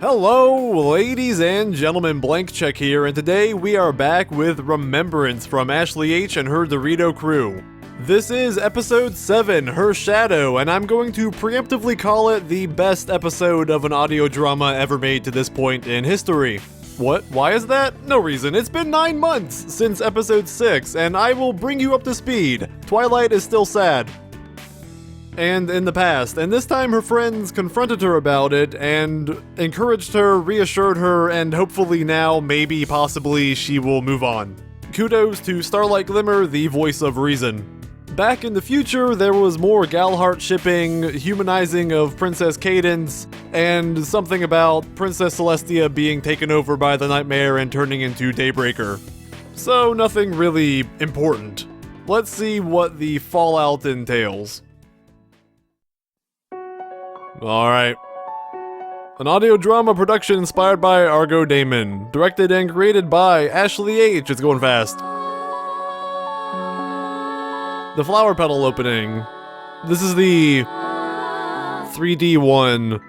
Hello, ladies and gentlemen, Blank Check here, and today we are back with Remembrance from Ashley H. and her Dorito crew. This is episode 7, Her Shadow, and I'm going to preemptively call it the best episode of an audio drama ever made to this point in history. What? Why is that? No reason. It's been 9 months since episode 6, and I will bring you up to speed. Twilight is still sad. And in the past, and this time her friends confronted her about it and encouraged her, reassured her, and hopefully now, maybe, possibly, she will move on. Kudos to Starlight Glimmer, the voice of reason. Back in the future, there was more Galhart shipping, humanizing of Princess Cadence, and something about Princess Celestia being taken over by the Nightmare and turning into Daybreaker. So nothing really important. Let's see what the fallout entails. Alright. An audio drama production inspired by Argo Damon. Directed and created by Ashley H. It's going fast. The flower petal opening. This is the 3D one.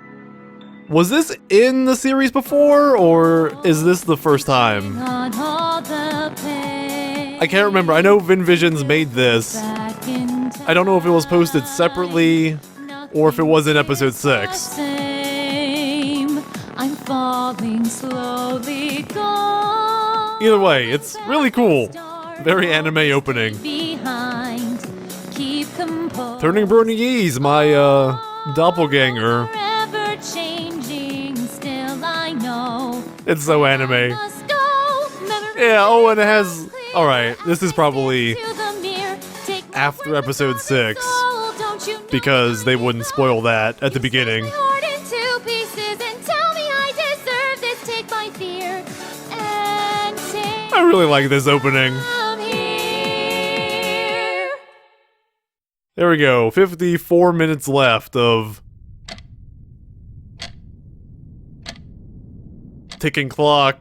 Was this in the series before, or is this the first time? I can't remember. I know VinVisions made this. I don't know if it was posted separately or if it was in episode 6. I'm falling slowly gone. Either way, it's really cool. Very anime opening. Turning Brony Yee's my doppelganger. It's so anime. Yeah, oh, and it has... Alright, this is probably after episode 6. Because they wouldn't spoil that at the beginning. I really like this opening. There we go, 54 minutes left of ticking clock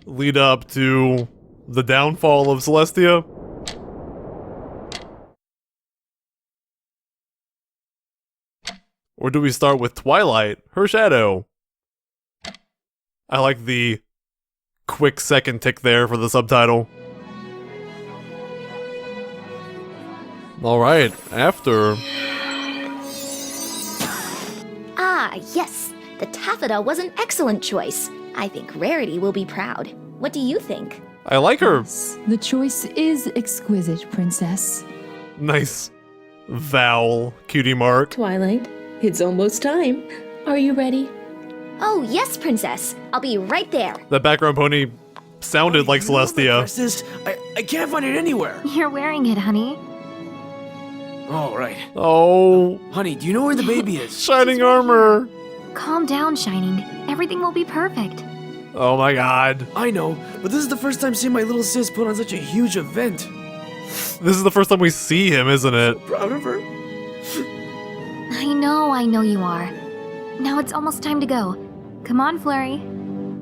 lead up to the downfall of Celestia. Or do we start with Twilight, Her Shadow? I like the quick second tick there for the subtitle. Alright, after... Ah, yes! The taffeta was an excellent choice. I think Rarity will be proud. What do you think? I like her. Yes, the choice is exquisite, Princess. Nice vowel, cutie mark. Twilight, it's almost time. Are you ready? Oh, yes, Princess. I'll be right there. That background pony sounded like Celestia. I can't find it anywhere. You're wearing it, honey. Oh, right. Oh. Honey, do you know where the baby is? Shining armor. Calm down, Shining. Everything will be perfect. Oh my god. I know, but this is the first time seeing my little sis put on such a huge event. This is the first time we see him, isn't it? Proud of her. I know you are. Now it's almost time to go. Come on, Flurry.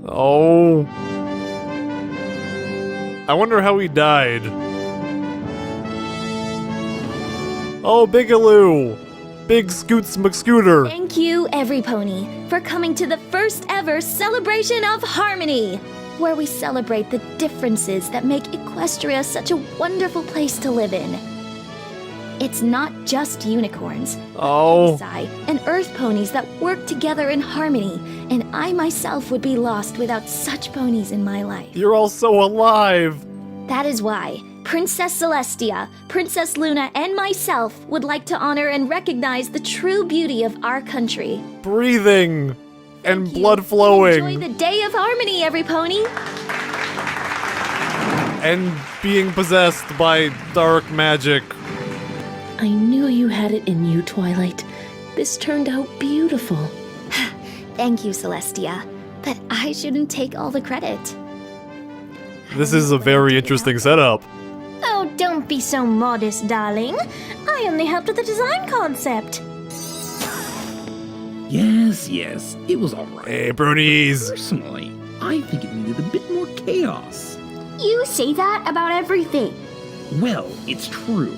Oh. I wonder how he died. Oh, Bigaloo! Big Scoots McScooter! Thank you, every pony, for coming to the first ever celebration of harmony, where we celebrate the differences that make Equestria such a wonderful place to live in. It's not just unicorns, Oh. and earth ponies that work together in harmony, and I myself would be lost without such ponies in my life. You're all so alive! That is why Princess Celestia, Princess Luna, and myself would like to honor and recognize the true beauty of our country. Breathing! And Thank you. blood flowing! Enjoy the Day of Harmony, every pony! And being possessed by dark magic. I knew you had it in you, Twilight. This turned out beautiful. Thank you, Celestia. But I shouldn't take all the credit. This is a very interesting setup. Oh, don't be so modest, darling. I only helped with the design concept. Yes, it was alright. Hey, Bronies! Personally, I think it needed a bit more chaos. You say that about everything. Well, it's true.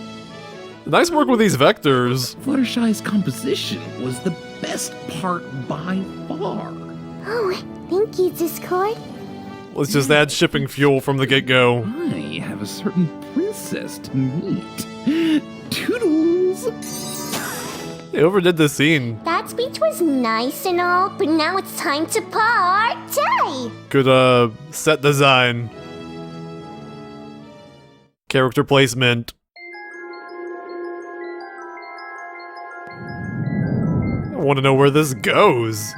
Nice work with these vectors. Fluttershy's composition was the best part by far. Oh, thank you, Discord. Let's just add shipping fuel from the get-go. I have a certain princess to meet. Toodles! They overdid this scene. That speech was nice and all, but now it's time to party! Good, set design. Character placement. I want to know where this goes.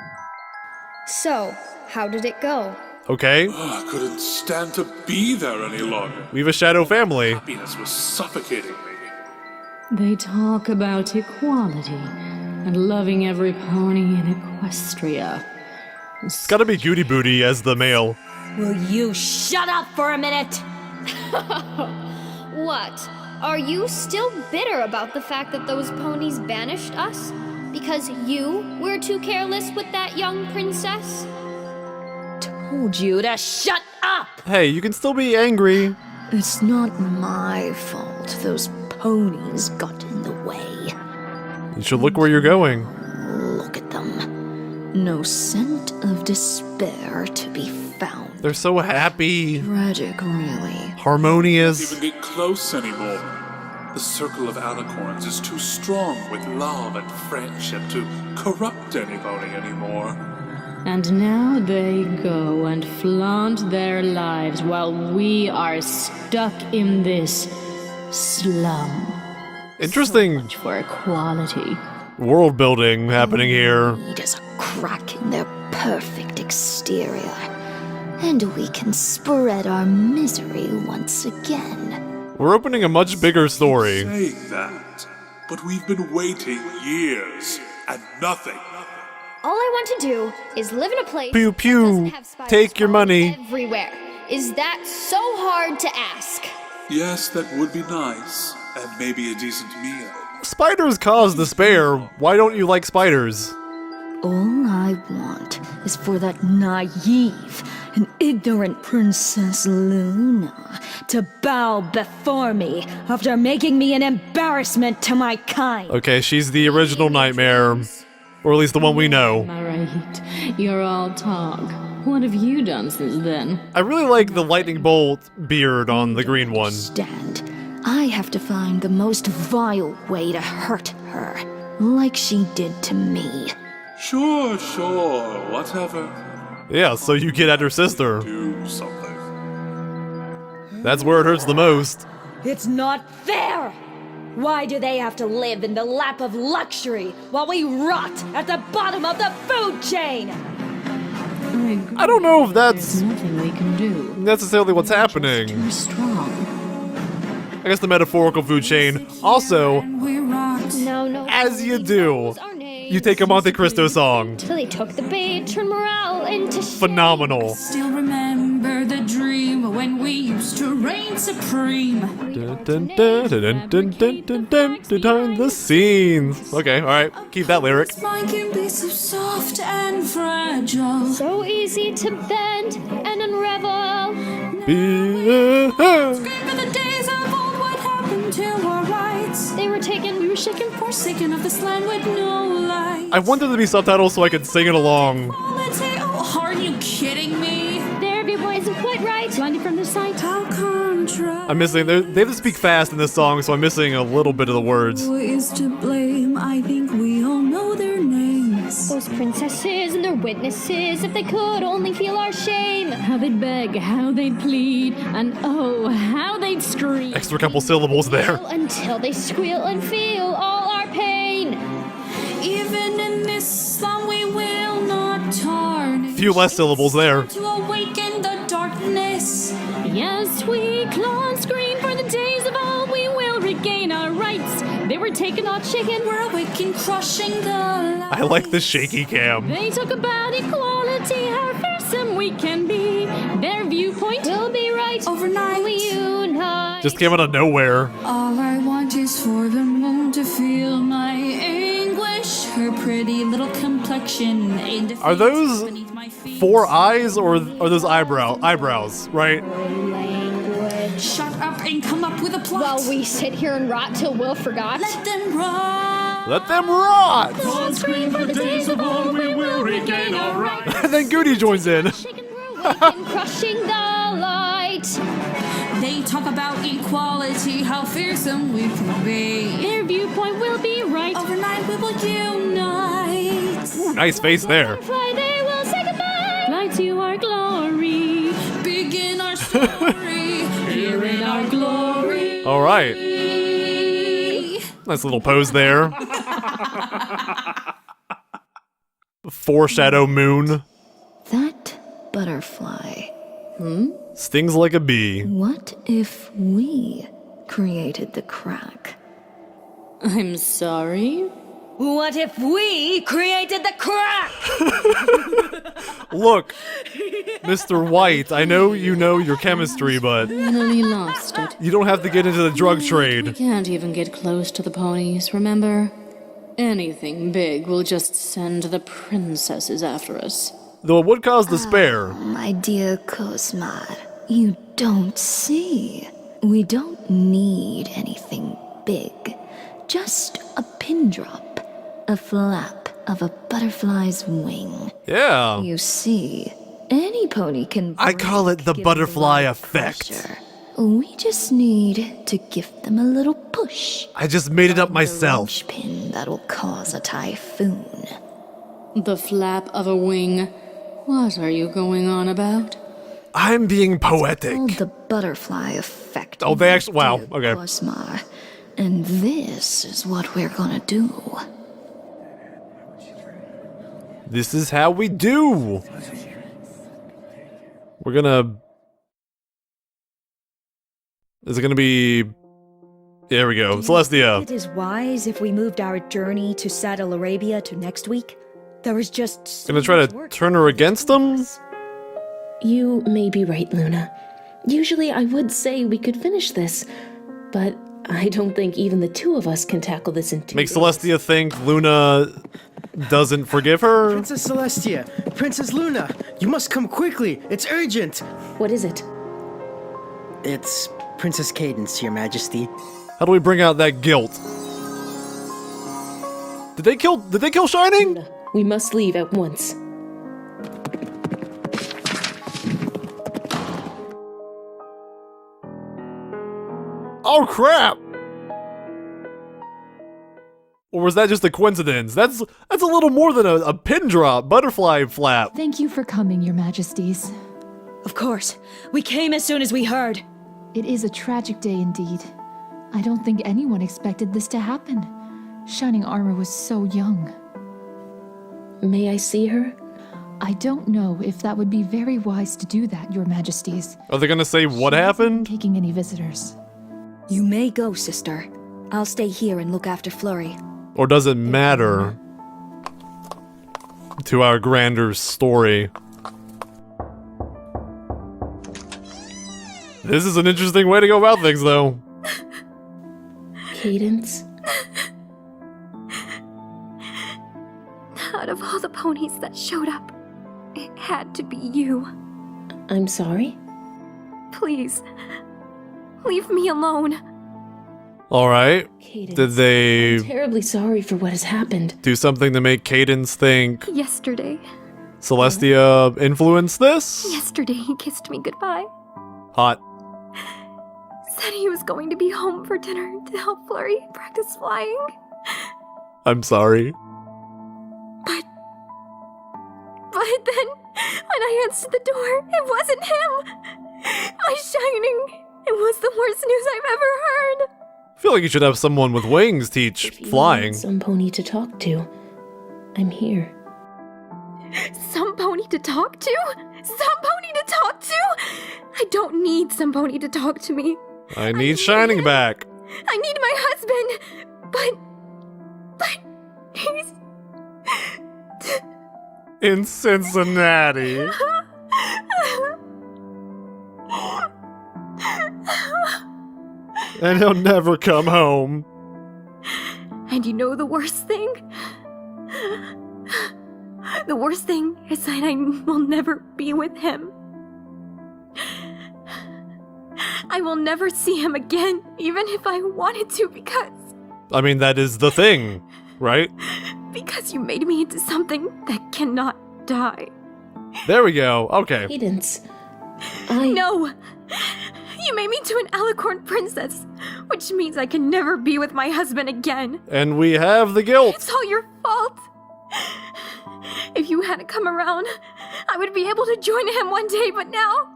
So, how did it go? Okay, I couldn't stand to be there any longer. we have a shadow family. Happiness was suffocating me. They talk about equality and loving every pony in Equestria. It's gotta be Goody Booty as the male. Will you shut up for a minute? What? Are you still bitter about the fact that those ponies banished us? Because you were too careless with that young princess? Told you to shut up! Hey, you can still be angry. It's not my fault those ponies got in the way. You should look where you're going. Look at them. No scent of despair to be found. They're so happy, Tragic, really. harmonious. Even get close anymore. The circle of alicorns is too strong with love and friendship to corrupt anybody anymore. And now they go and flaunt their lives while we are stuck in this slum. Interesting So much for equality. world building happening here. Need is a crack in their perfect exterior. And we can spread our misery once again. We're opening a much bigger story. Saying that, but we've been waiting years and nothing. All I want to do is live in a place Pew, that pew. doesn't have spiders Take your crawling money. everywhere. Is that so hard to ask? Yes, that would be nice, and maybe a decent meal. Spiders cause despair. Why don't you like spiders? All I want is for that naive and ignorant Princess Luna to bow before me after making me an embarrassment to my kind. Okay, she's the original Nightmare. Or at least the one we know. Am I right? You're all talk. What have you done since then? I really like the lightning bolt beard on the green one. Stand. I have to find the most vile way to hurt her, like she did to me. Sure, whatever. Yeah, so you get at her sister. Do something. That's where it hurts the most. It's not fair! Why do they have to live in the lap of luxury while we rot at the bottom of the food chain? I don't know if There's that's nothing we can do. necessarily what's happening. Too strong. I guess the metaphorical food chain. Also, No. as you do, Our names. you take a Monte Cristo song. Till they took the bait, turned morale into Phenomenal. Still remember the dream when we used to reign supreme. Dun, dun, dun, dun, dun, dun, dun, dun, behind the scenes. Okay, alright, keep that lyric. Mine can be so soft and fragile. so easy to bend and unravel. Scream for the days of old, what happened to our rights? They were taken, we were shaken, Forsaken of this land with no light. I wanted to be subtitles so I could sing it along. Quality, oh, are you kidding me? Their viewpoint isn't quite right. Blinded from their sight. How contra I'm missing, they have to speak fast in this song, so I'm missing a little bit of the words. Who is to blame? I think we all know their names. Those princesses and their witnesses, if they could only feel our shame. How they'd beg, how they'd plead, and oh, how they'd scream. Extra couple syllables there. Until they squeal and feel all our pain. Even in this slum we will not tarnish. Few less syllables there. To awaken the darkness. Yes, we claw and scream for the days of old. We will regain our rights. They were taken, not shaken. We're awakened, crushing the light. I like the shaky cam. They talk about equality, how fearsome we can be. Their viewpoint We'll be right Overnight. when we unite. Just came out of nowhere. All I want is for the moon to feel my anguish. Her pretty little complexion. Are those 4 eyes or are those eyebrows, right? Shut up and come up with a plot. While we sit here and rot till Will forgot. Let them rot. Let them rot! Don't scream for the days of old, we will regain our rights. And then Goody joins in. Crushing the light. They talk about equality, how fearsome we can be. Their viewpoint will be right. Overnight we will unite. Ooh, nice face there. Fly, they will say goodbye. Fly to our glory. Begin our story, here in our glory. All right. Nice little pose there. Foreshadow moon. That butterfly. Stings like a bee. What if we created the crack? I'm sorry? What if we created the crack? Look, Mr. White, I know you know your chemistry, but Finally lost it. you don't have to get into the drug We trade. can't even get close to the ponies, remember? Anything big will just send the princesses after us. Though it would cause despair. My dear Cosmar, you don't see. We don't need anything big. Just a pin drop. A flap of a butterfly's wing. Yeah. You see, any pony can I call it the break butterfly given effect. pressure. We just need to give them a little push. I just made it up The myself. linchpin that'll cause a typhoon. The flap of a wing. What are you going on about? I'm being poetic. Called the butterfly effect. Oh, they actually- wow, dear okay. Cosmar. And this is what we're gonna do. This is how we do. We're gonna... Is it gonna be... There we go. Celestia. It is wise if we moved our journey to Saddle Arabia to next week. There is just so Gonna try much to work turn her against them? You may be right, Luna. Usually I would say we could finish this, but I don't think even the two of us can tackle this in 2 Make days. Celestia think Luna doesn't forgive her? Princess Celestia, Princess Luna, you must come quickly. It's urgent. What is it? It's Princess Cadence, Your Majesty. How do we bring out that guilt? Did they kill Shining? Luna, we must leave at once. Oh crap! Or was that just a coincidence? That's a little more than a pin drop, butterfly flap. Thank you for coming, Your Majesties. Of course. We came as soon as we heard. It is a tragic day indeed. I don't think anyone expected this to happen. Shining Armor was so young. May I see her? I don't know if that would be very wise to do that, Your Majesties. Are they gonna say what happened? Taking any visitors. You may go, sister. I'll stay here and look after Flurry. Or does it matter to our grander story? This is an interesting way to go about things, though. Cadence? Out of all the ponies that showed up, it had to be you. I'm sorry? Please, leave me alone. Alright. Cadence, Did they I'm terribly sorry for what has happened. do something to make Cadence think Yesterday, Celestia influenced this? yesterday he kissed me goodbye. Hot. Said he was going to be home for dinner to help Flurry practice flying. I'm sorry. But then, when I answered the door, it wasn't him. My Shining. It was the worst news I've ever heard. I feel like you should have someone with wings teach If you flying. want some pony to talk to, I'm here. Some pony to talk to? Some pony to talk to? I don't need some pony to talk to me. I need Shining back. I need my husband. But he's... In Cincinnati. And he'll never come home. And you know the worst thing? The worst thing is that I will never be with him. I will never see him again, even if I wanted to, because... I mean, that is the thing. right? Because you made me into something that cannot die. There we go. Okay. Cadence. No! You made me into an alicorn princess, which means I can never be with my husband again. And we have the guilt. It's all your fault. If you hadn't come around, I would be able to join him one day, but now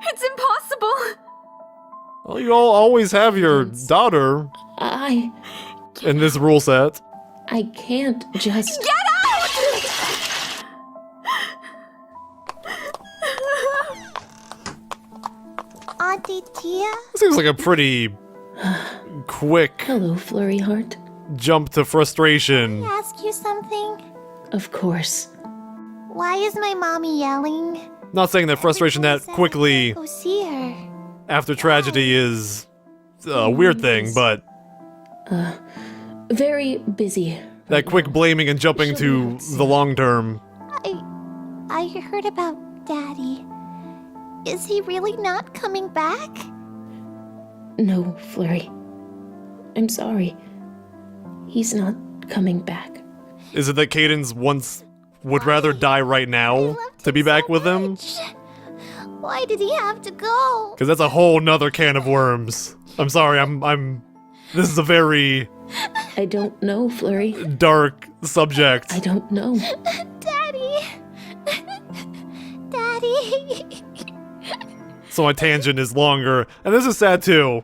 it's impossible. Well, you all always have your daughter in this rule set. I can't just... Get out! Auntie Tia? Seems like a pretty quick Hello, Flurry Heart. jump to frustration. Can I ask you something? Of course. Why is my mommy yelling? Not saying that frustration that quickly Go see her. after tragedy is a weird thing, but Very busy. that quick blaming and jumping to the long term. I heard about Daddy. Is he really not coming back? No, Flurry. I'm sorry. He's not coming back. Is it that Cadence would rather die right now to be back with him? Why did he have to go? Because that's a whole nother can of worms. I'm sorry, this is a very I don't know, Flurry. dark subject. I don't know. Daddy! Daddy! So my tangent is longer. And this is sad too.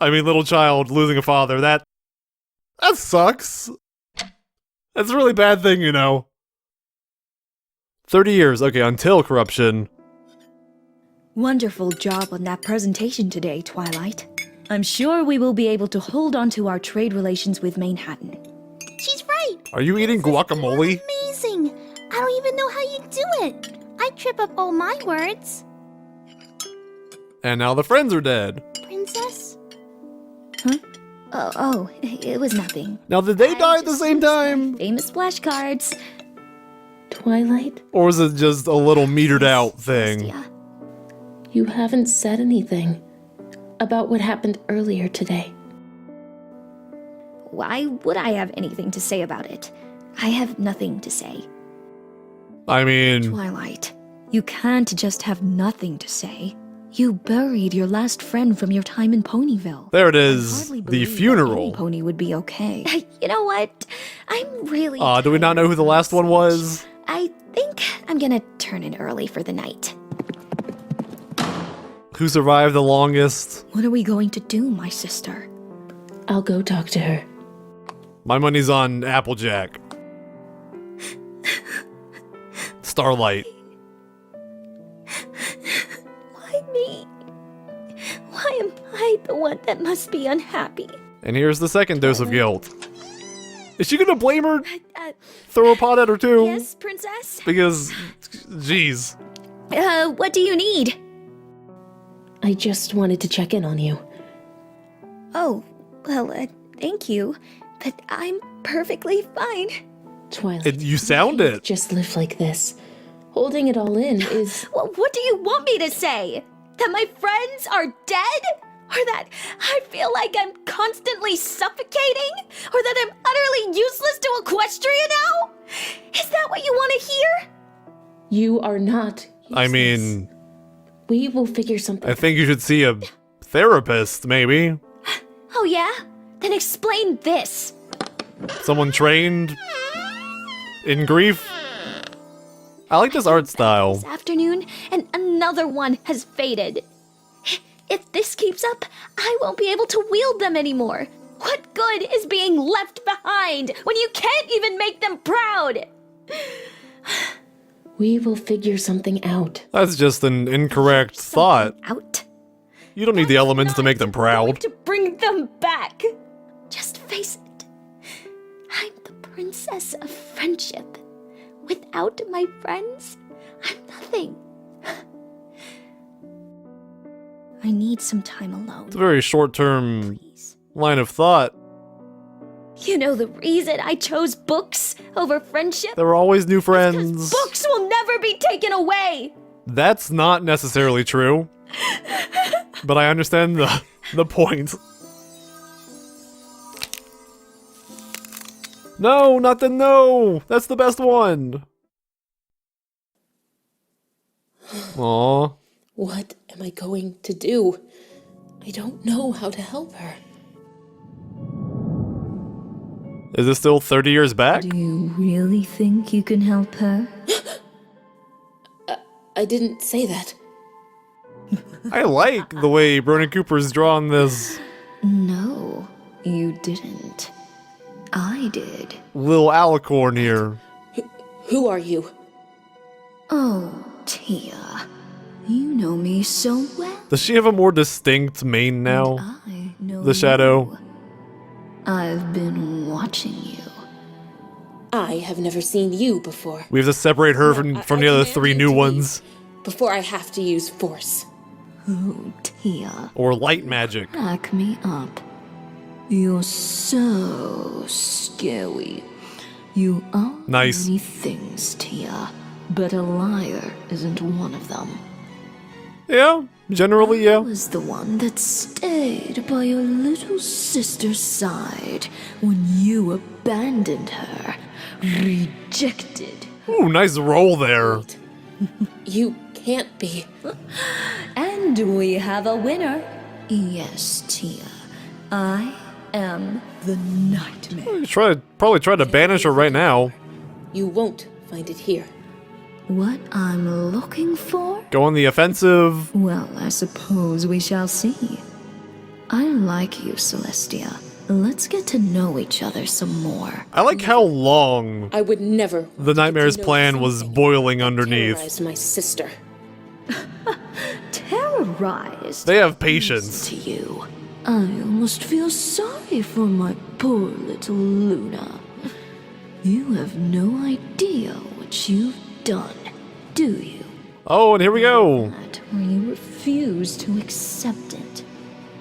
I mean, little child losing a father, that sucks. That's a really bad thing, you know. 30 years, okay, until corruption. Wonderful job on that presentation today, Twilight. I'm sure we will be able to hold on to our trade relations with Manhattan. She's right! Are you eating guacamole? Amazing! I don't even know how you do it! I trip up all my words. And now the friends are dead. Princess? Huh? Oh, it was nothing. Now, did they die at the same time? Famous flashcards. Twilight? Or was it just a little metered out thing? You haven't said anything about what happened earlier today. Why would I have anything to say about it? I have nothing to say. I mean... Twilight, you can't just have nothing to say. You buried your last friend from your time in Ponyville. There it is, the funeral. Pony would be okay. You know what? I'm really Do we not know who the last one was? I think I'm gonna turn in early for the night. Who survived the longest? What are we going to do, my sister? I'll go talk to her. My money's on Applejack. Starlight. Why me? Why am I the one that must be unhappy? And here's the second dose of guilt. Is she gonna blame her? Throw a pot at her too? Yes, princess? Because, jeez. What do you need? I just wanted to check in on you. Oh, well, thank you. But I'm perfectly fine. Twilight. You sound it. Just live like this. Holding it all in is... Well, what do you want me to say? That my friends are dead? Or that I feel like I'm constantly suffocating? Or that I'm utterly useless to Equestria now? Is that what you want to hear? You are not useless. I mean... We will figure something I think you should see a therapist, maybe. Oh yeah? Then explain this. Someone trained in grief. I like this art style. This afternoon, and another one has faded. If this keeps up, I won't be able to wield them anymore. What good is being left behind when you can't even make them proud? We will figure something out. That's just an incorrect thought. Out? You don't need the elements to make them proud. To bring them back. Just face it. I'm the princess of friendship. Without my friends, I'm nothing. I need some time alone. It's a very short-term line of thought. You know the reason I chose books over friendship? There were always new friends. Books will never be taken away! That's not necessarily true. But I understand the point. No, not the no! That's the best one! Aww. What am I going to do? I don't know how to help her. Is this still 30 years back? Do you really think you can help her? I didn't say that. I like the way Brony Cooper's drawn this No, you didn't. I did. little alicorn here. Who are you? Oh, Tia. You know me so well. Does she have a more distinct mane now? I know The Shadow. you. I've been watching you. I have never seen you before. We have to separate her from the other 3 new ones. Before I have to use force. Oh, Tia. Or light magic. Back me up. You're so scary. You are Nice. many things, Tia, but a liar isn't one of them. Yeah, generally, yeah. I was the one that stayed by your little sister's side when you abandoned her, rejected. Ooh, nice roll there. You can't be. And we have a winner. Yes, Tia. I am the nightmare. Probably try to banish her right now. You won't find it here. What I'm looking for? Go on the offensive. Well, I suppose we shall see. I like you, Celestia. Let's get to know each other some more. I like how long I would never. the Nightmare's plan was boiling underneath. Terrorize my sister. Terrorized? They have patience. To you. I almost feel sorry for my poor little Luna. You have no idea what you've done, do you? Oh, and here we go. That where you refuse to accept it.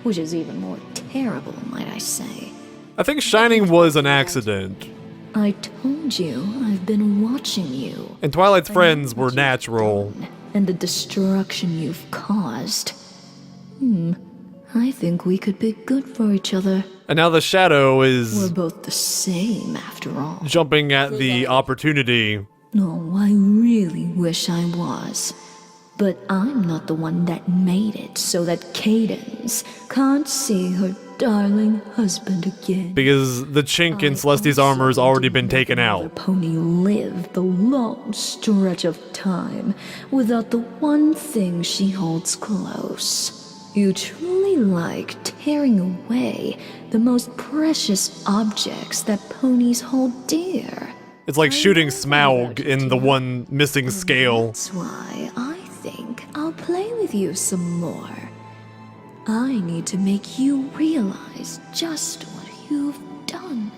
Which is even more terrible, might I say. I think Shining was an accident. I told you I've been watching you. And Twilight's friends were natural. And the destruction you've caused. I think we could be good for each other. And now the Shadow We're is both the same, after all. jumping at the opportunity. Oh, I really wish I was. But I'm not the one that made it so that Cadence can't see her darling husband again. Because the chink in Celestia's armor has already been taken out. Pony lived the long stretch of time without the one thing she holds close. You truly like tearing away the most precious objects that ponies hold dear. It's like shooting Smaug in the one missing scale. That's why I think I'll play with you some more. I need to make you realize just what you've done.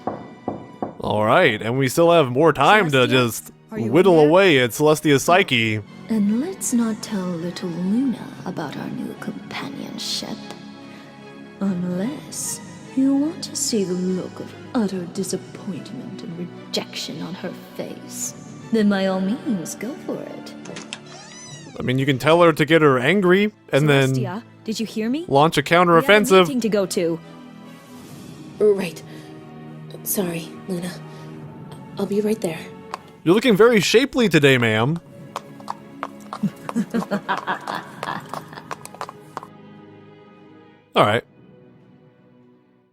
Alright, and we still have more time to just whittle away at Celestia's psyche. And let's not tell little Luna about our new companionship. Unless you want to see the look of utter disappointment and rejection on her face, then by all means, go for it. I mean, you can tell her to get her angry, and Celestia, then did you hear me? launch a We have a counteroffensive. meeting to go to. Right. Sorry, Luna. I'll be right there. You're looking very shapely today, ma'am. Alright.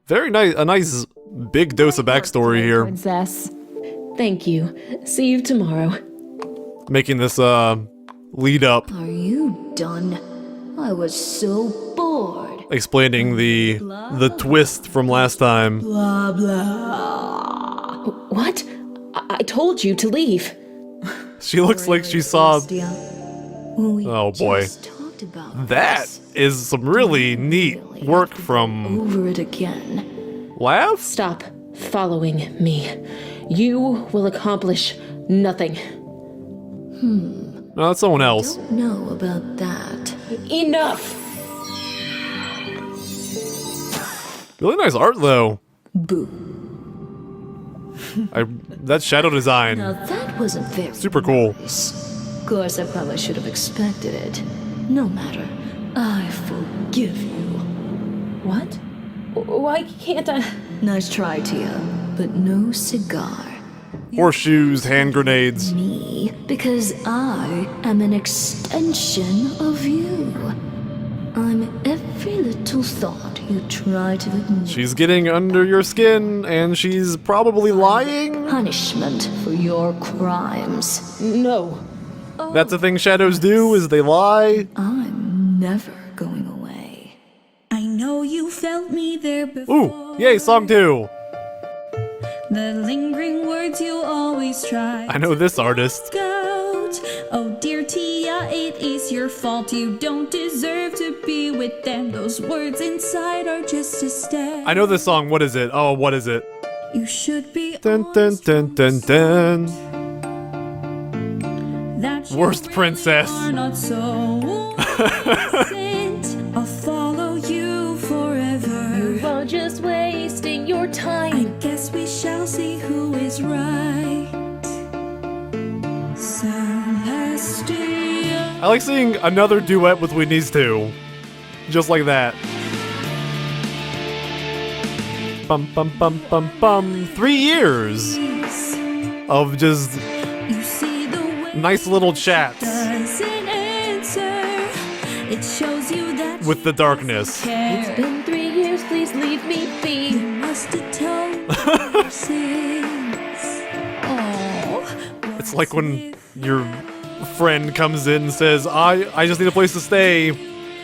Very nice, a nice big dose of backstory here. Princess. Thank you. See you tomorrow. Making this, lead up, Are you done? I was so bored. explaining the twist from last time. Blah blah. What? I told you to leave. She looks like she saw... We Oh boy. just talked about That is some really neat work from over it again. Laugh? Stop following me. You will accomplish nothing. No, that's someone else. Don't know about that. Enough! Really nice art, though. Boo. That shadow design, Now that wasn't very super cool. nice. Of course, I probably should have expected it. No matter. I forgive you. What? Why can't I? Nice try, Tia. but no cigar. Horseshoes, hand grenades. Me, because I am an extension of you. I'm every little thought you try to ignore. She's getting under your skin, and she's probably lying? Punishment for your crimes. No. That's the thing shadows do, is they lie? I'm never going away. I know you felt me there before. Ooh, yay, song 2. The lingering words you always try. I know this artist. Out. Oh dear Tia, it is your fault. You don't deserve to be with them. Those words inside are just a step. I know this song. What is it? Oh, what is it? You should be Dun dun dun dun dun. that you Worst princess. are not so innocent. I'll follow you forever. You are just wasting your time. I guess we shall see who is right. Celestia. I like seeing another duet between these two. Just like that. Bum bum bum bum bum. 3 years of just You see the way nice little chats doesn't answer. It shows you that with the darkness. It's been 3 years, please leave me you be. must have told your sins. Oh, It's like when your friend comes in and says, I just need a place to stay.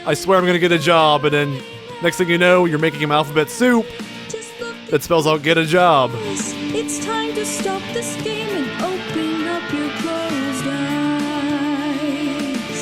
I swear I'm gonna get a job, and then next thing you know, you're making him alphabet soup just look that spells out get a job. this. It's time to stop this game and open up your closed eyes.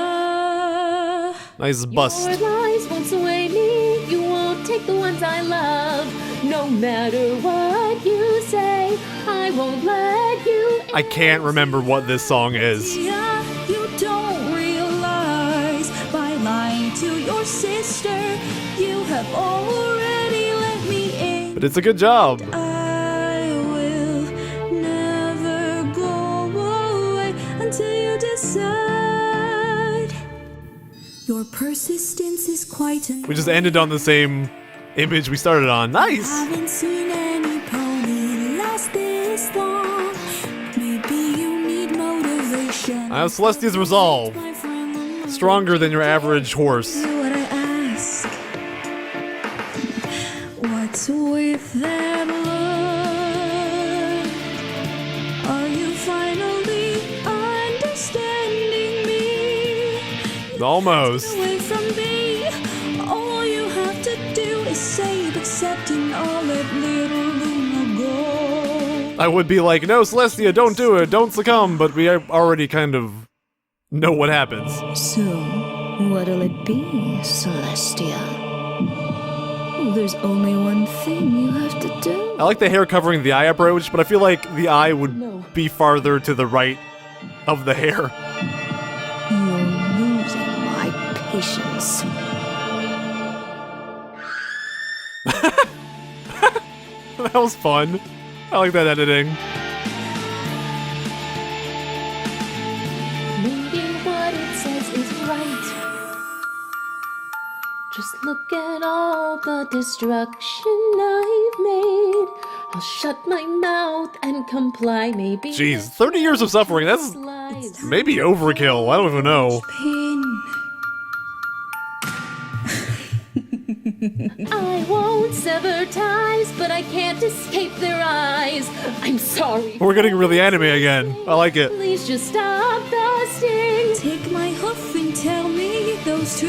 Celestia. Nice bust. Your lies won't sway me. You won't take the ones I love. No matter what you say, I won't let you. I can't remember what this song is. Yeah, you don't realize by lying to your sister, you have already let me in. But it's a good job. I will never go away until you decide. Your persistence is quite an. We just ended on the same image we started on. Nice! Haven't seen any pony last this long. Maybe you need motivation. Celestia's resolve. My friend, Stronger than your average horse. what I ask. What's with that look? Are you finally understanding me? Almost. Away from me. All you have to do is say it, accepting all that little Luna gold. I would be like, no, Celestia, don't do it, don't succumb, but we already kind of know what happens. So, what'll it be, Celestia? There's only one thing you have to do. I like the hair covering the eye approach, but I feel like the eye would be farther to the right of the hair. You're losing my patience. That was fun. I like that editing. Maybe what it says is right. Just look at all the destruction I've made. I'll shut my mouth and comply. Maybe. Jeez, 30 years of suffering, that's Slides. maybe overkill. I don't even know. Pin. I won't sever ties, but I can't escape their eyes. I'm sorry. We're getting really anime again. I like it. Please just stop the sting. Take my hoof and tell me those 2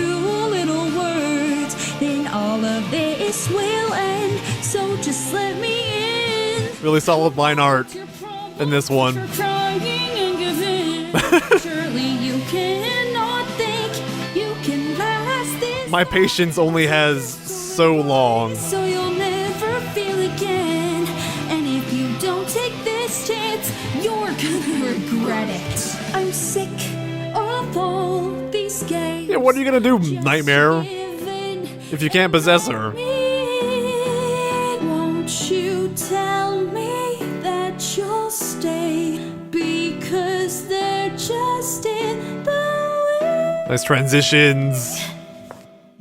little words. Then all of this will end. So just let me in. Really solid line art in this one. For crying and giving. Surely you cannot think you can last this. My patience only has so long. So you'll never feel again. And if you don't take this chance, you're gonna regret it. I'm sick of all these games. Yeah, what are you gonna do, Nightmare, if you can't possess her? Won't you tell me that you'll stay? Because they're just in the way. Nice transitions.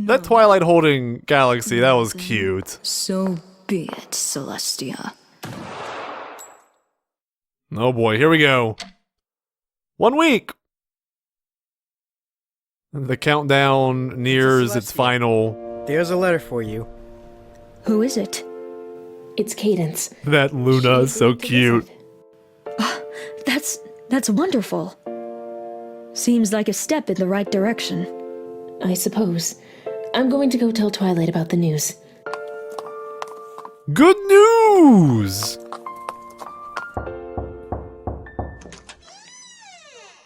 That Twilight holding Galaxy, that was cute. So be it, Celestia. Oh boy, here we go. 1 week! The countdown nears its final. There's a letter for you. Who is it? It's Cadence. That Luna is so cute. That's wonderful. Seems like a step in the right direction. I suppose. I'm going to go tell Twilight about the news. Good news!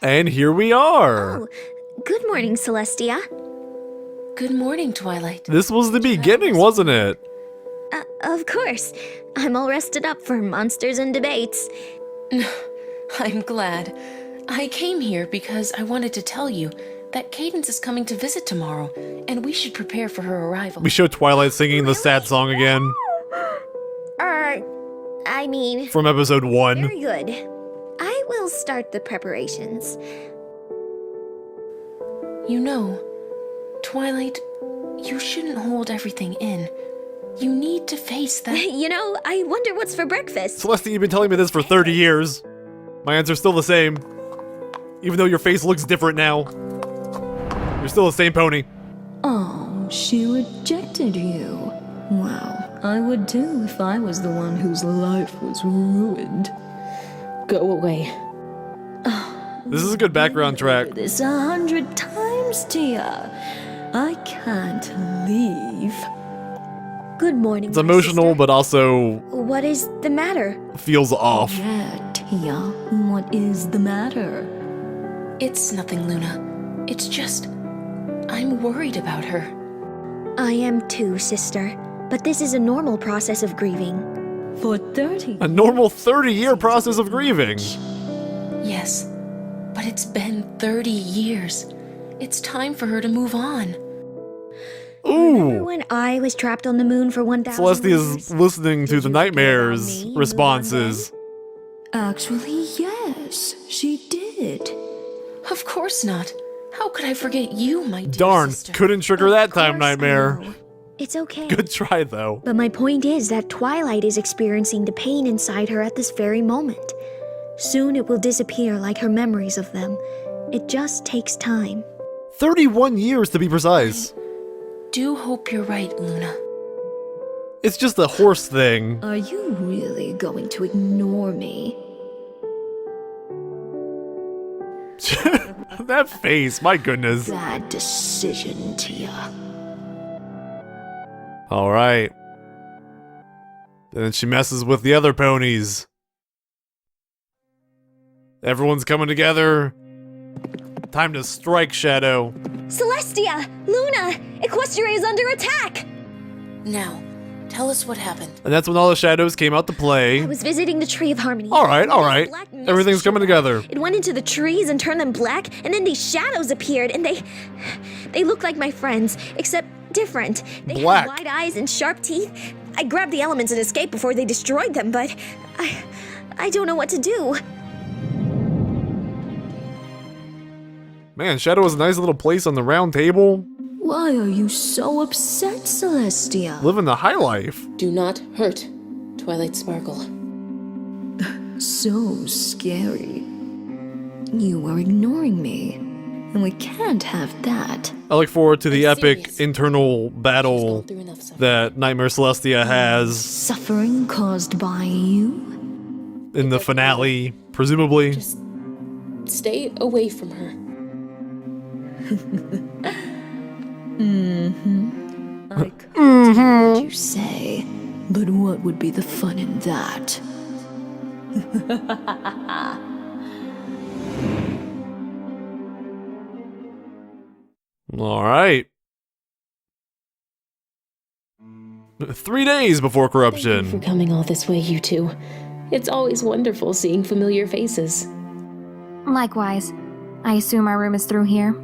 And here we are. Oh, good morning, Celestia. Good morning, Twilight. This was the beginning, wasn't it? Of course. I'm all rested up for monsters and debates. I'm glad. I came here because I wanted to tell you that Cadence is coming to visit tomorrow, and we should prepare for her arrival. We showed Twilight singing the sad song again. I mean... From episode 1. Very good. I will start the preparations. You know, Twilight, you shouldn't hold everything in. You need to face that. You know, I wonder what's for breakfast. Celeste, you've been telling me this for 30 years. My answer's still the same. Even though your face looks different now. You're still the same pony. Oh, she rejected you. Wow, I would too if I was the one whose life was ruined. Go away. This is a good background track. This 100 times, Tia. I can't leave. Good morning, It's emotional, but also What is the matter? feels off. Yeah, Tia, what is the matter? It's nothing, Luna. It's just... I'm worried about her. I am too, sister. But this is a normal process of grieving. For 30 A normal 30-year process of grieving. Yes, but it's been 30 years. It's time for her to move on. Remember Ooh. when I was trapped on the moon for 1,000 Celeste is years? listening to Did the you nightmares forget about me responses. Actually, yes, she did. Of course not. How could I forget you, my dear Darn, sister? couldn't trigger that time, Of course I Nightmare. know. It's okay. Good try, though. But my point is that Twilight is experiencing the pain inside her at this very moment. Soon it will disappear like her memories of them. It just takes time. 31 years to be precise. Do hope you're right, Luna. It's just a horse thing. Are you really going to ignore me? That face, my goodness. Bad decision, Tia. Alright. Then she messes with the other ponies. Everyone's coming together. Time to strike, Shadow. Celestia! Luna! Equestria is under attack! Now, tell us what happened. And that's when all the shadows came out to play. I was visiting the Tree of Harmony. Alright, alright. Black mist Everything's coming together. It went into the trees and turned them black, and then these shadows appeared, and they looked like my friends, except different. They Black. had wide eyes and sharp teeth. I grabbed the elements and escaped before they destroyed them, but I don't know what to do. Man, Shadow was a nice little place on the round table. Why are you so upset, Celestia? Living the high life. Do not hurt Twilight Sparkle. So scary. You are ignoring me, and we can't have that. I look forward to the I'm epic serious. internal She's battle gone through enough suffering. that Nightmare Celestia has Suffering caused by you? in the finale, presumably. Just stay away from her. I could hear what you say, but what would be the fun in that? Alright. 3 days before Oh, For corruption. coming all this way, you two. It's always wonderful seeing familiar faces. Likewise. I assume our room is through here.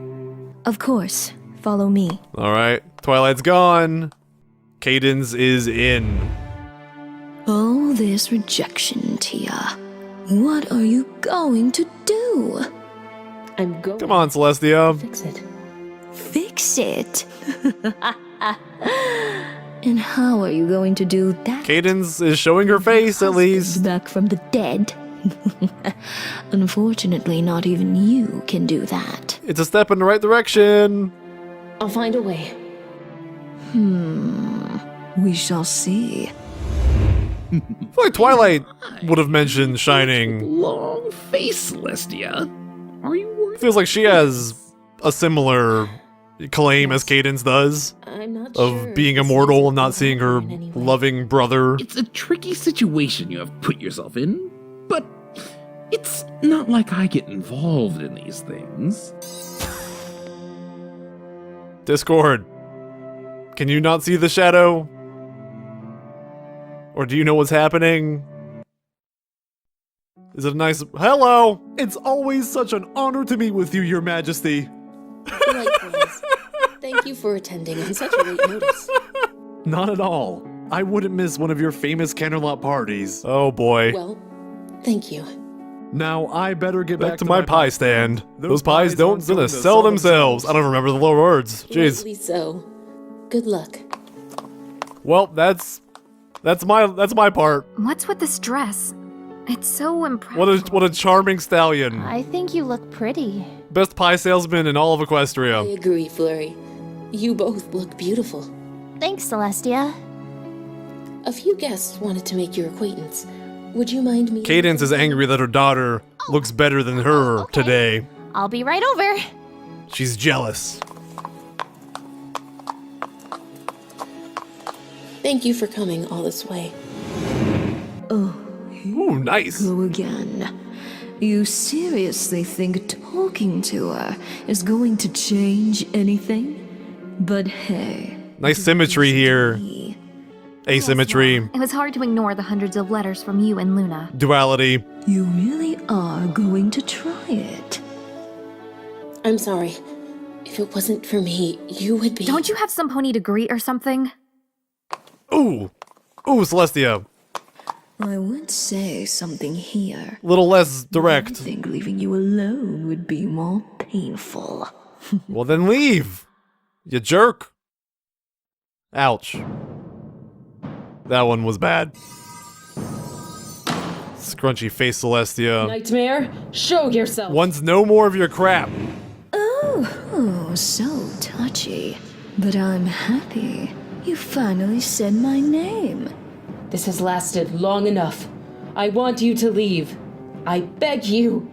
Of course. Follow me. Alright. Twilight's gone. Cadence is in. All this rejection, Tia. What are you going to do? I'm going Come on, Celestia. to fix it. Fix fix it. And how are you going to do that? Cadence is showing her face, at least. Back from the dead. Unfortunately, not even you can do that. It's a step in the right direction. I'll find a way. We shall see. I feel like Twilight would have mentioned Shining. Long face, Celestia. Are you worried? Feels like she has a similar claim as Cadence does. I'm not of sure being if this immortal is and not seeing her in any way. loving brother. It's a tricky situation you have put yourself in, but it's not like I get involved in these things. Discord. Can you not see the shadow? Or do you know what's happening? Is it a nice... Hello! It's always such an honor to meet with you, Your Majesty. Likewise. Thank you for attending on such a late notice. Not at all. I wouldn't miss one of your famous Candlelight parties. Oh boy. Well, thank you. Now I better get back to my pie stand. Those pies don't gonna sell themselves. I don't remember the lower words. Jeez. Rightly so. Good luck. Well, that's my part. What's with this dress? It's so impressive. What a charming stallion. I think you look pretty. Best pie salesman in all of Equestria. I agree, Flurry. You both look beautiful. Thanks, Celestia. A few guests wanted to make your acquaintance. Would you mind me? Cadence is angry that her daughter looks better than her today. I'll be right over. She's jealous. Thank you for coming all this way. Oh, ooh, nice. Go again. You seriously think talking to her is going to change anything? But hey. Nice symmetry here. Asymmetry. It was hard to ignore the hundreds of letters from you and Luna. Duality. You really are going to try it. I'm sorry. If it wasn't for me, you would be... Don't you have some pony to greet or something? Ooh. Ooh, Celestia. I would say something here. Little less direct. I think leaving you alone would be more painful. Well, then leave. You jerk. Ouch. That one was bad. Scrunchy face Celestia. Nightmare, show yourself. Wants no more of your crap. Oh, so touchy. But I'm happy. You finally said my name. This has lasted long enough. I want you to leave. I beg you.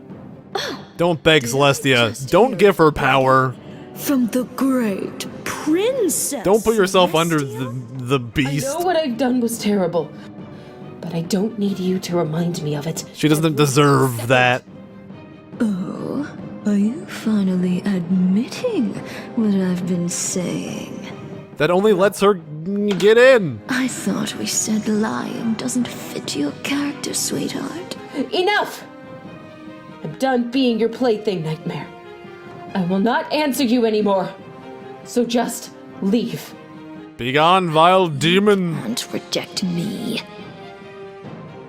Don't beg Celestia. Don't give her power. From the great princess. Don't put yourself under the beast. I know what I've done was terrible, but I don't need you to remind me of it. She doesn't deserve that. Oh, are you finally admitting what I've been saying? That only lets her get in. I thought we said lying doesn't fit your character, sweetheart. Enough! I'm done being your plaything, Nightmare. I will not answer you anymore. So just leave. Begone, vile demon. Don't reject me.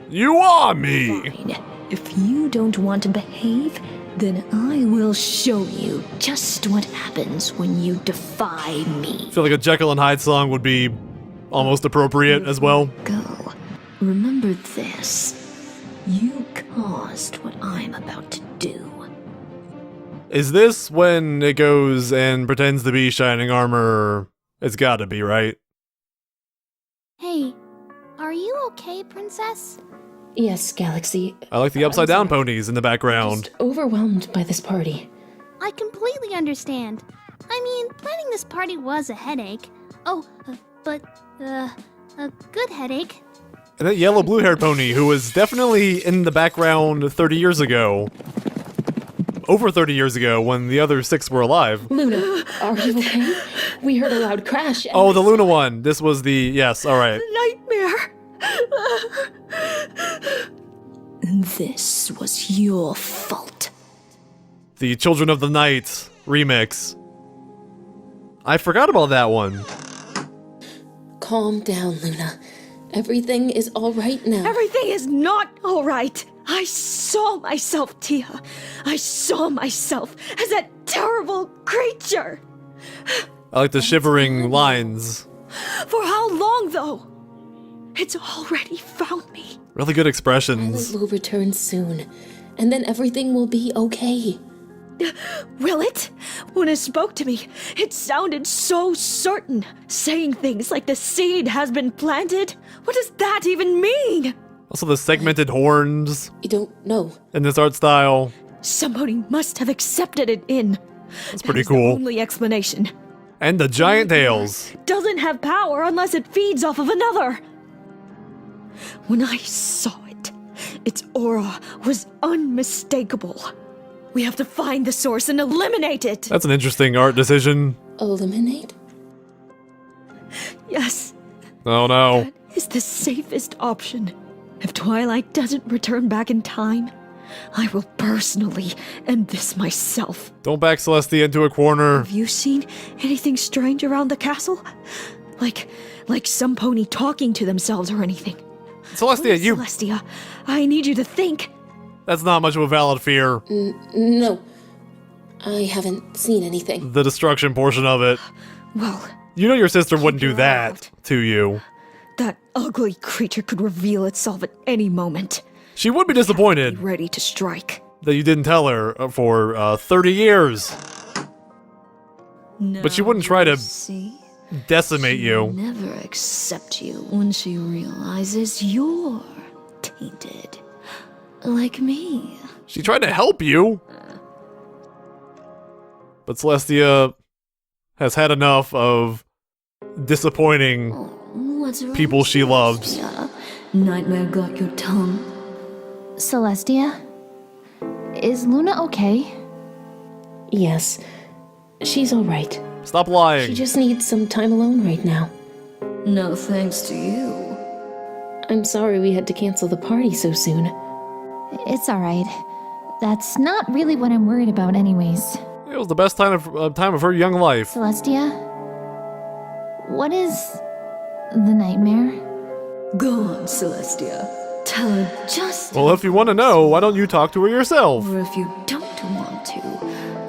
You are me. Fine. If you don't want to behave, then I will show you just what happens when you defy me. I feel like a Jekyll and Hyde song would be almost appropriate as well. Go. Remember this. You caused what I'm about to do. Is this when it goes and pretends to be Shining Armor? It's gotta be, right? Hey, are you okay, Princess? Yes, Galaxy. I like the upside down ponies in the background. Just overwhelmed by this party. I completely understand. I mean, planning this party was a headache. Oh, but a good headache. And that yellow blue haired pony who was definitely in the background 30 years ago. Over 30 years ago when the other 6 were alive. Luna, are you okay? We heard a loud crash. Oh, the Luna one. This was the... Yes, alright. Nightmare! This was your fault. The Children of the Night remix. I forgot about that one. Calm down, Luna. Everything is all right now. Everything is not all right. I saw myself, Tia. I saw myself as that terrible creature. I like the shivering lines. For how long, though? It's already found me. Really good expressions. Violet will return soon, and then everything will be okay. Will it? When it spoke to me, it sounded so certain, saying things like the seed has been planted. What does that even mean? Also the segmented horns. You don't know. In this art style. Somebody must have accepted it in. That's pretty cool. The only explanation. And the giant tails. Doesn't have power unless it feeds off of another. When I saw it, its aura was unmistakable. We have to find the source and eliminate it. That's an interesting art decision. Eliminate? Yes. Oh no. That is the safest option. If Twilight doesn't return back in time, I will personally end this myself. Don't back Celestia into a corner. Have you seen anything strange around the castle? Like some pony talking to themselves or anything? Celestia, you... Celestia, I need you to think. That's not much of a valid fear. No. I haven't seen anything. The destruction portion of it. Well... You know your sister wouldn't do that to you. That ugly creature could reveal itself at any moment. She would be disappointed. Ready to strike. That you didn't tell her for 30 years. No, but she wouldn't try to decimate you. Never accept you when she realizes you're tainted. Like me. She tried to help you. But Celestia has had enough of disappointing people she loves. Nightmare got your tongue. Celestia? Is Luna okay? Yes. She's alright. Stop lying. She just needs some time alone right now. No thanks to you. I'm sorry we had to cancel the party so soon. It's alright. That's not really what I'm worried about anyways. It was the best time of her young life. Celestia? What is the nightmare? Go on, Celestia. Tell her just... Well, if you want to know, why don't you talk to her yourself? Or if you don't want to,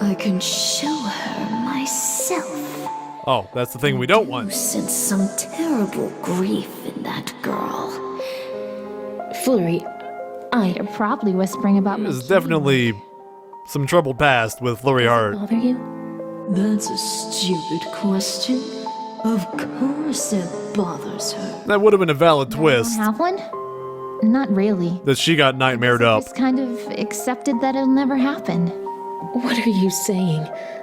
I can show her myself. Oh, that's the thing we don't want. You sense some terrible grief in that girl. Flurry, You're probably whispering about me. There's definitely some troubled past with Flurry Heart. bother you? That's a stupid question. Of course it bothers her. That would have been a valid twist. Have one? Not really. That she got nightmared up. Just kind of accepted that it'll never happen. What are you saying?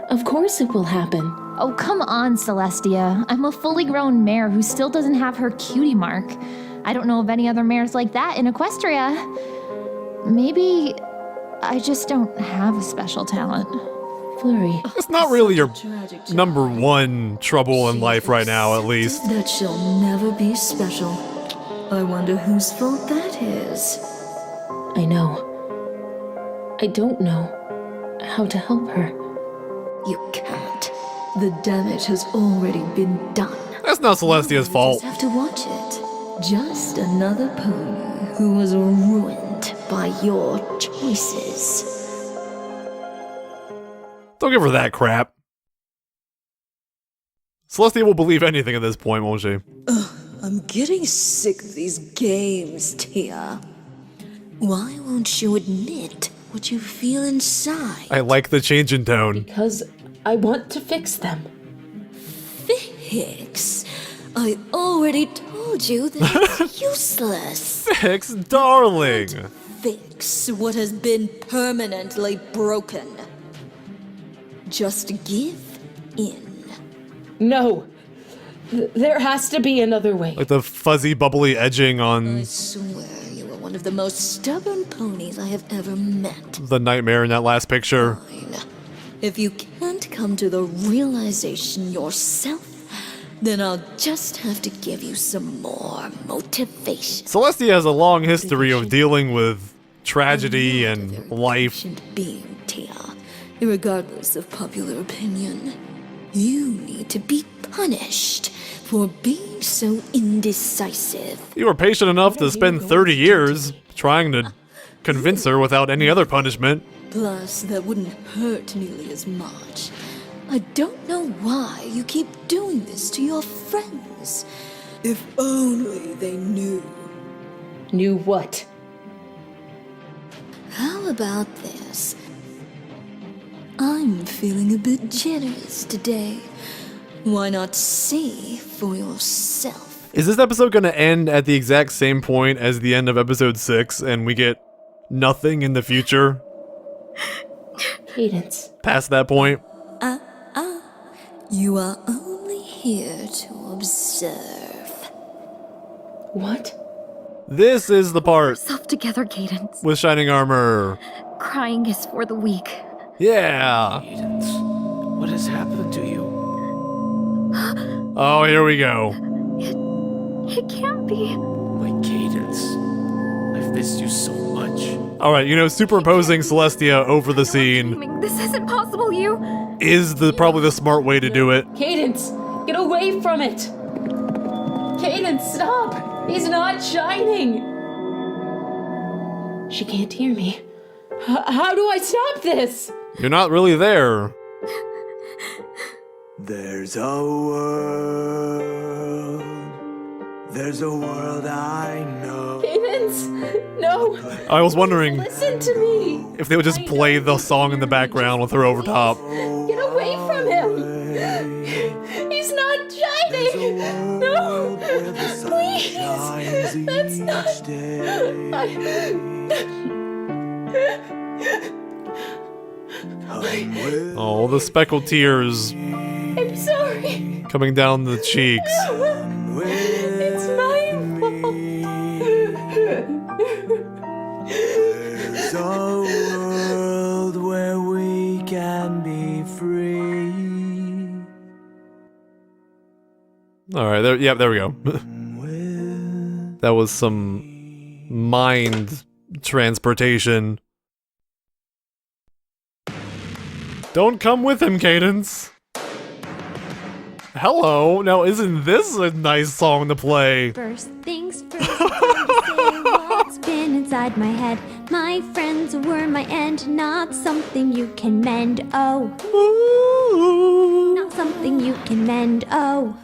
Of course it will happen. Oh, come on, Celestia. I'm a fully grown mare who still doesn't have her cutie mark. I don't know of any other mares like that in Equestria. Maybe I just don't have a special talent. Flurry. It's not really your number one trouble in life right now, at least. That she'll never be special. I wonder whose fault that is. I know. I don't know how to help her. You can't. The damage has already been done. That's not Celestia's fault. You just have to watch it. Just another pony who was ruined by your choices. Don't give her that crap. Celestia will believe anything at this point, won't she? I'm getting sick of these games, Tia. Why won't you admit what you feel inside? I like the change in tone. Because I want to fix them. Fix? I already told you that it's useless. Fix, darling. Fix what has been permanently broken. Just give in. No. There has to be another way. Like the fuzzy, bubbly edging on I swear you are one of the most stubborn ponies I have ever met. the nightmare in that last picture. Fine. If you can't come to the realization yourself, then I'll just have to give you some more motivation. Celestia has a long history of dealing with tragedy and life. Being, Tia, regardless of popular opinion, you need to be punished for being so indecisive. You were patient enough to spend 30 years trying to convince her without any other punishment. Plus, that wouldn't hurt nearly as much. I don't know why you keep doing this to your friends. If only they knew. Knew what? How about this? I'm feeling a bit generous today. Why not see for yourself? Is this episode gonna end at the exact same point as the end of episode 6 and we get nothing in the future? Cadence. Past that point? You are only here to observe. What? This is the part Self together, Cadence. with Shining Armor. Crying is for the weak. Yeah. Cadence, what has happened to you? Oh, here we go. It can't be. My Cadence, I've missed you so much. Alright, you know, superimposing Celestia over the scene This isn't possible, you. is probably the smart way to do it. Cadence, get away from it! Cadence, stop! He's not shining! She can't hear me. How do I stop this? You're not really there. There's a world. There's a world I know. Cadence, no! I was wondering Listen to me! if they would just play the song in the background with her over top. Get away from him! He's not shining! No! Please! That's not... Oh, the speckled tears I'm sorry! coming down the cheeks. It's my fault! There's a world where we can be free. Alright, there we go. That was some mind transportation. Don't come with him, Cadence. Hello. Now, isn't this a nice song to play? First things first, I'm going to say what's been inside my head. My friends were my end, not something you can mend. Oh, not something you can mend. Oh.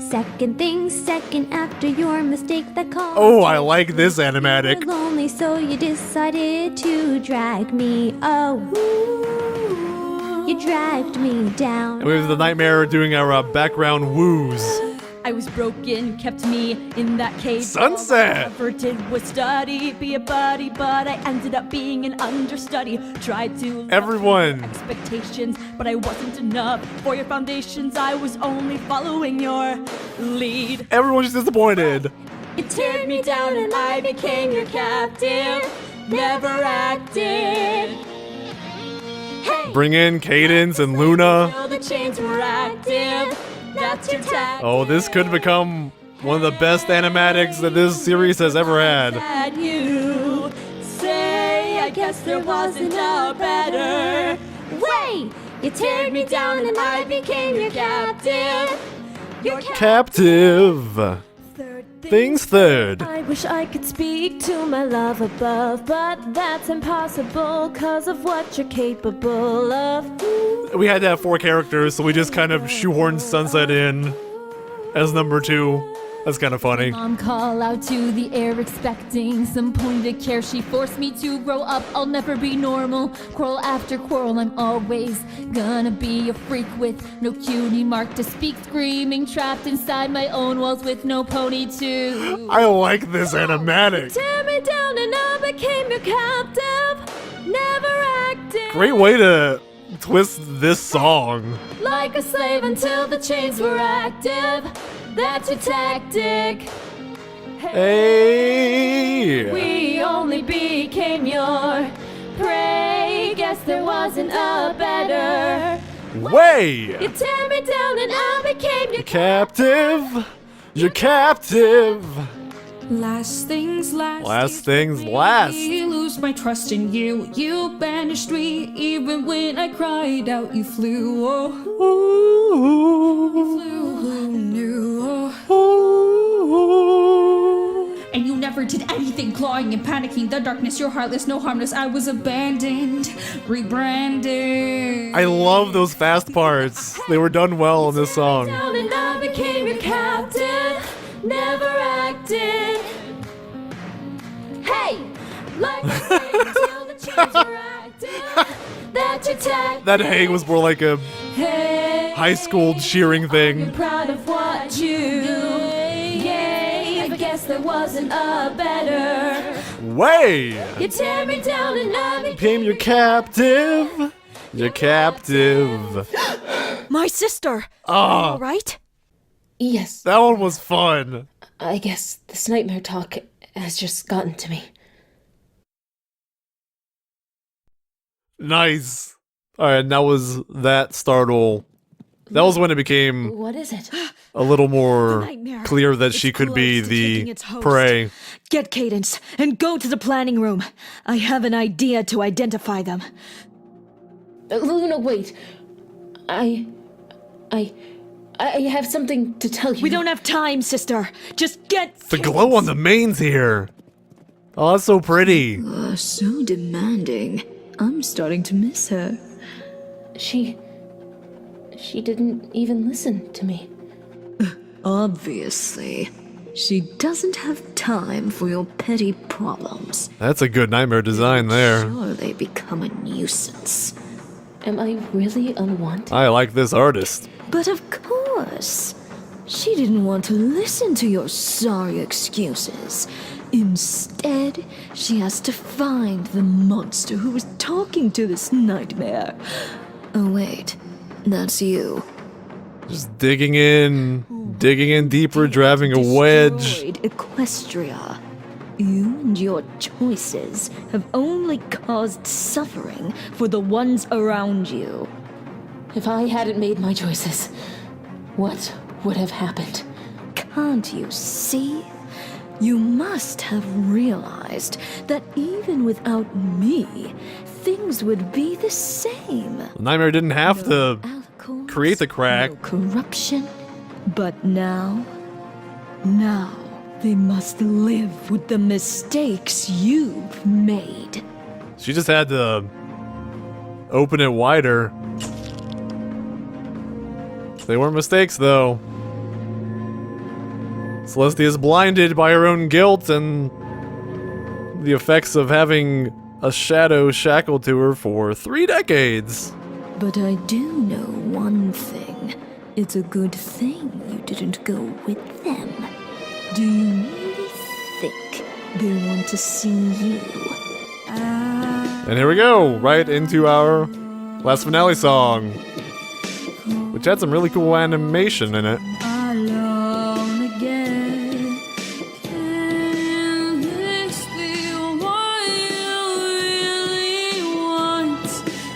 Second things second after your mistake that caused. Oh, I like this animatic. You were lonely, so you decided to drag me. Oh, you dragged me down. And we have the nightmare doing our background woos. I was broken, kept me in that cage. Sunset! All I ever did was study, be a buddy, but I ended up being an understudy. Tried to Everyone. Expectations, but I wasn't enough for your foundations. I was only following your lead. Everyone's disappointed. You teared me down and I became your captive. Never acted. Bring in Cadence and Luna. Till the chains were active. That's your tactic. Oh, this could become one of the best animatics that this series has ever had. Had you say, I guess there wasn't a better way. You teared me down and I became your captive. Your Captive. Things third. I wish I could speak to my love above, but that's impossible cause of what you're capable of. We had to have 4 characters, so we just kind of shoehorned Sunset in as number 2. That's kind of funny. Mom call out to the air expecting some pointed care. She forced me to grow up, I'll never be normal. Quarrel after quarrel, I'm always gonna be a freak with no cutie mark to speak. Screaming, trapped inside my own walls with no pony to... I like this animatic. Tear me down and I became your captive. Never acted Great way to twist this song. like a slave until the chains were active. That's your tactic. Hey! We only became your prey. Guess there wasn't a better Way! You tear me down and I became your Captive. You're captive. Last things last. Last things last. You lose my trust in you. You banished me even when I cried out. You flew. Oh, you flew. Who knew? Oh. And you never never did anything, clawing and panicking. The darkness, you're heartless, no harmless. I was abandoned, rebranded. I love those fast parts. They were done well in this song. Down and I became your captain, never acted. Hey, like I say, until the chains were active, that you tagged. That hey was more like a Hey, high school cheering thing. proud of what you do. Yay, I guess there wasn't a better. Way! You tear me down and I Became your captive. Your captive. My sister! Ah. All right? Yes. That one was fun. I guess this nightmare talk has just gotten to me. Nice. Alright, that was that startle. That was when it became What is it? a little more nightmare. clear that she It's could be close to taking the its host. prey. Get Cadence and go to the planning room. I have an idea to identify them. Luna, wait. I have something to tell you. We don't have time, sister. Just get The glow on the mane's here. Oh, that's so pretty. So demanding. I'm starting to miss her. She didn't even listen to me. Obviously. She doesn't have time for your petty problems. That's a good nightmare design there. Sure, they become a nuisance. Am I really unwanted? I like this artist. But of course. She didn't want to listen to your sorry excuses. Instead, she has to find the monster who was talking to this nightmare. Oh wait, that's you. Just digging in deeper, driving a wedge. Destroyed Equestria. You and your choices have only caused suffering for the ones around you. If I hadn't made my choices, what would have happened? Can't you see? You must have realized that even without me, things would be the same. The nightmare didn't have to create the crack. No corruption. But now they must live with the mistakes you've made. She just had to open it wider. They weren't mistakes, though. Celestia is blinded by her own guilt and the effects of having a shadow shackled to her for 3 decades. But I do know one thing. It's a good thing you didn't go with them. Do you really think they want to see you? And here we go, right into our last finale song, which had some really cool animation in it. Alone again. Can this be what you really want?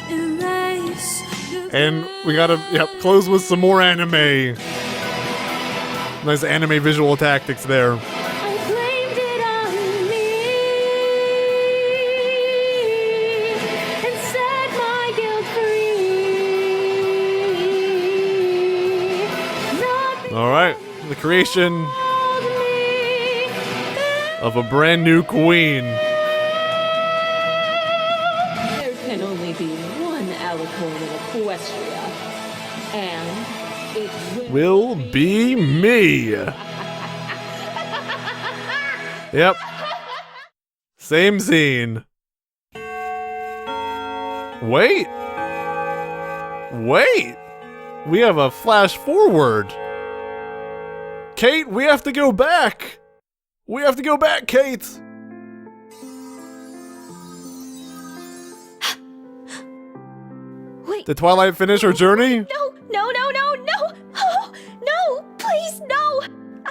Erase the And we gotta, close with some more anime. Nice anime visual tactics there. I blamed it on me and set my guilt free. Alright, the creation of a brand new queen. There can only be one alicorn in Equestria, and it Will be me. Yep. Same scene. Wait. We have a flash forward. Kate, we have to go back. We have to go back, Kate. Wait. Did Twilight finish her journey? No! Oh, no! Please, no!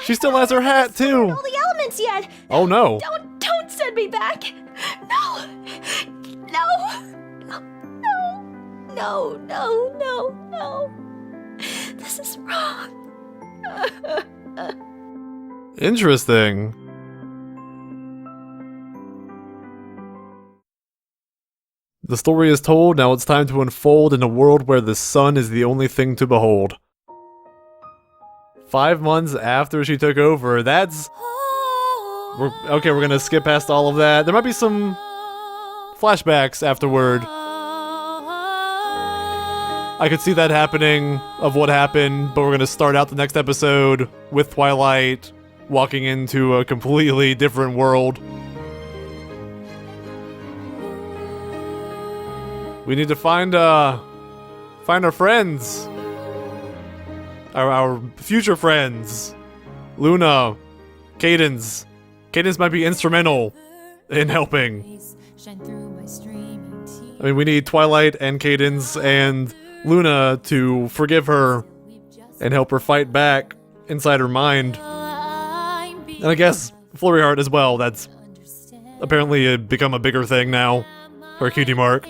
She still has her hat, too. All the elements yet! Oh, no. Don't send me back! No! No! This is wrong. Interesting. The story is told, now it's time to unfold in a world where the sun is the only thing to behold. 5 months after she took over, that's We're gonna skip past all of that. There might be some flashbacks afterward. I could see that happening, of what happened, but we're gonna start out the next episode with Twilight walking into a completely different world. We need to find our friends. Our future friends. Luna. Cadence. Cadence might be instrumental in helping. I mean, we need Twilight and Cadence and Luna to forgive her and help her fight back inside her mind. And I guess Flurry Heart as well. That's apparently become a bigger thing now. Her cutie mark.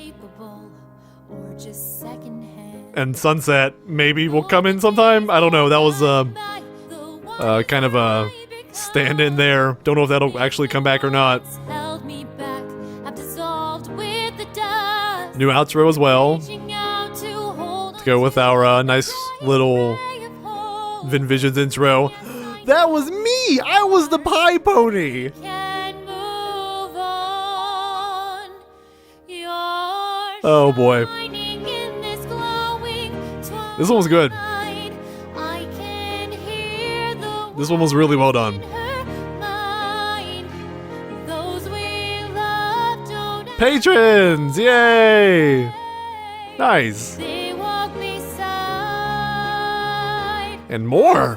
And Sunset maybe will come in sometime. I don't know. That was kind of a stand-in there. Don't know if that'll actually come back or not. New outro as well. To go with our nice little VinVisions intro. That was me! I was the pie pony! Oh boy. This one was good. This one was really well done. Patrons! Yay! Nice. And more!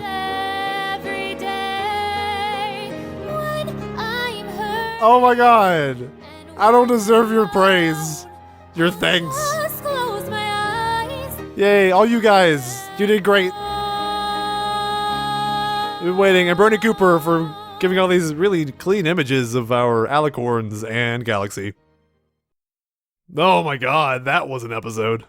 Oh my god! I don't deserve your praise. Your thanks. Yay, all you guys. You did great. We've been waiting. And Bernie Cooper for giving all these really clean images of our alicorns and galaxy. Oh my god, that was an episode.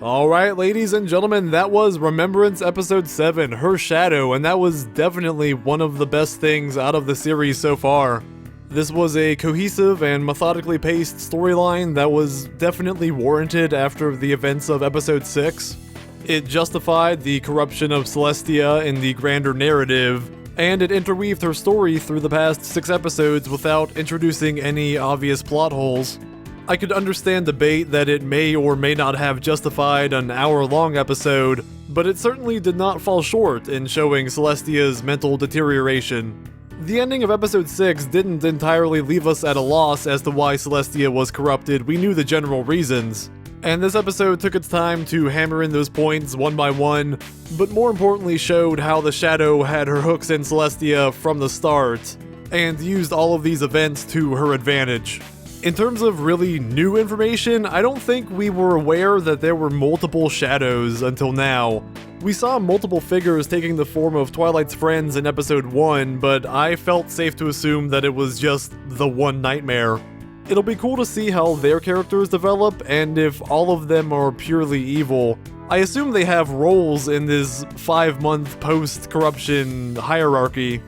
Alright, ladies and gentlemen, that was Remembrance Episode 7, Her Shadow, and that was definitely one of the best things out of the series so far. This was a cohesive and methodically paced storyline that was definitely warranted after the events of Episode 6. It justified the corruption of Celestia in the grander narrative, and it interweaved her story through the past 6 episodes without introducing any obvious plot holes. I could understand debate that it may or may not have justified an hour-long episode, but it certainly did not fall short in showing Celestia's mental deterioration. The ending of episode 6 didn't entirely leave us at a loss as to why Celestia was corrupted. We knew the general reasons. And this episode took its time to hammer in those points one by one, but more importantly showed how the Shadow had her hooks in Celestia from the start, and used all of these events to her advantage. In terms of really new information, I don't think we were aware that there were multiple Shadows until now. We saw multiple figures taking the form of Twilight's friends in episode 1, but I felt safe to assume that it was just the one nightmare. It'll be cool to see how their characters develop, and if all of them are purely evil. I assume they have roles in this 5-month post-corruption hierarchy.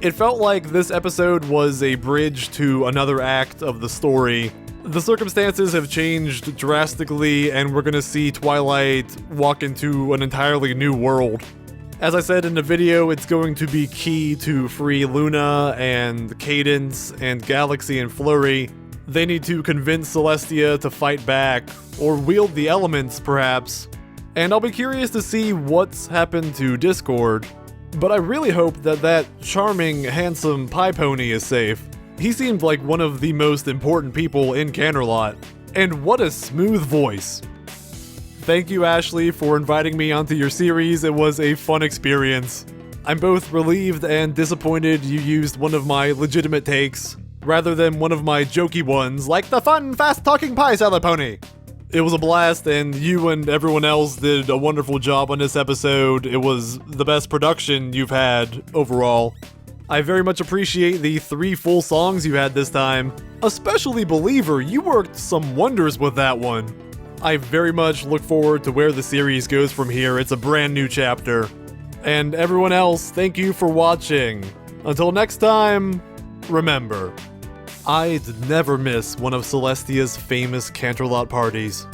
It felt like this episode was a bridge to another act of the story. The circumstances have changed drastically, and we're gonna see Twilight walk into an entirely new world. As I said in the video, it's going to be key to free Luna and Cadence and Galaxy and Flurry. They need to convince Celestia to fight back, or wield the elements perhaps. And I'll be curious to see what's happened to Discord. But I really hope that that charming, handsome pie pony is safe. He seemed like one of the most important people in Canterlot. And what a smooth voice. Thank you, Ashley, for inviting me onto your series. It was a fun experience. I'm both relieved and disappointed you used one of my legitimate takes, rather than one of my jokey ones, like the fun, fast-talking pie salad pony. It was a blast, and you and everyone else did a wonderful job on this episode. It was the best production you've had overall. I very much appreciate the 3 full songs you had this time. Especially Believer, you worked some wonders with that one. I very much look forward to where the series goes from here. It's a brand new chapter. And everyone else, thank you for watching. Until next time, remember, I'd never miss one of Celestia's famous Canterlot parties.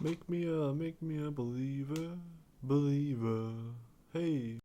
Make me a believer, believer. Hey.